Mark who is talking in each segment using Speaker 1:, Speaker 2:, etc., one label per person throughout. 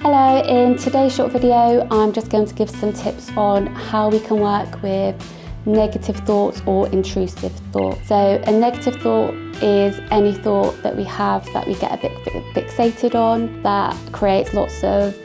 Speaker 1: Hello, in today's short video I'm just going to give some tips on how we can work with negative thoughts or intrusive thoughts. So a negative thought is any thought that we have that we get a bit fixated on, that creates lots of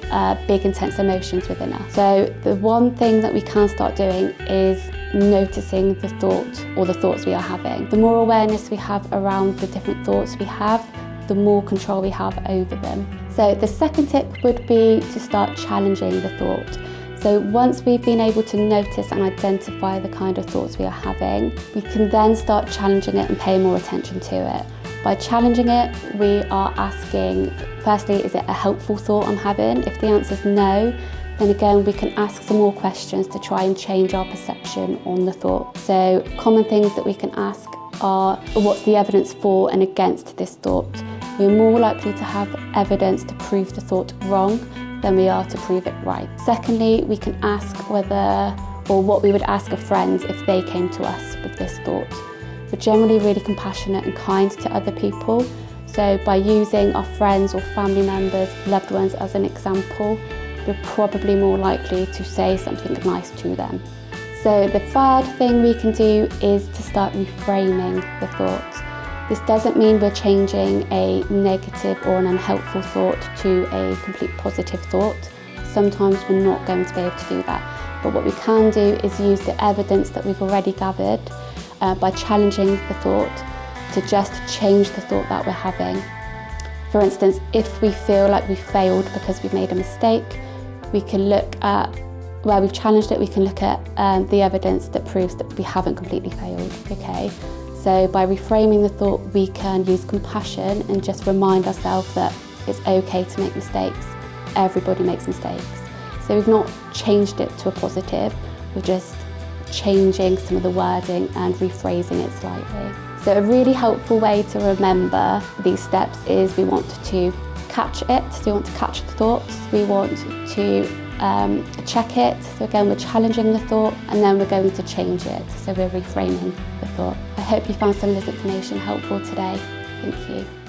Speaker 1: big intense emotions within us. So the one thing that we can start doing is noticing the thought or the thoughts we are having. The more awareness we have around the different thoughts we have, the more control we have over them. So the second tip would be to start challenging the thought. So once we've been able to notice and identify the kind of thoughts we are having, we can then start challenging it and pay more attention to it. By challenging it, we are asking, firstly, is it a helpful thought I'm having? If the answer is no, then again, we can ask some more questions to try and change our perception on the thought. So common things that we can ask are, what's the evidence for and against this thought? We're more likely to have evidence to prove the thought wrong than we are to prove it right. Secondly, we can ask whether, or what we would ask of friends if they came to us with this thought. We're generally really compassionate and kind to other people, so by using our friends or family members, loved ones as an example, we're probably more likely to say something nice to them. So the third thing we can do is to start reframing the thought. This doesn't mean we're changing a negative or an unhelpful thought to a complete positive thought. Sometimes we're not going to be able to do that. But what we can do is use the evidence that we've already gathered by challenging the thought to just change the thought that we're having. For instance, if we feel like we failed because we've made a mistake, we can look at, where we've challenged it, we can look at the evidence that proves that we haven't completely failed, okay? So by reframing the thought, we can use compassion and just remind ourselves that it's okay to make mistakes. Everybody makes mistakes. So we've not changed it to a positive, we're just changing some of the wording and rephrasing it slightly. So a really helpful way to remember these steps is we want to catch it, so we want to catch the thoughts, we want to check it, so again we're challenging the thought and then we're going to change it, so we're reframing the thought. I hope you found some of this information helpful today. Thank you.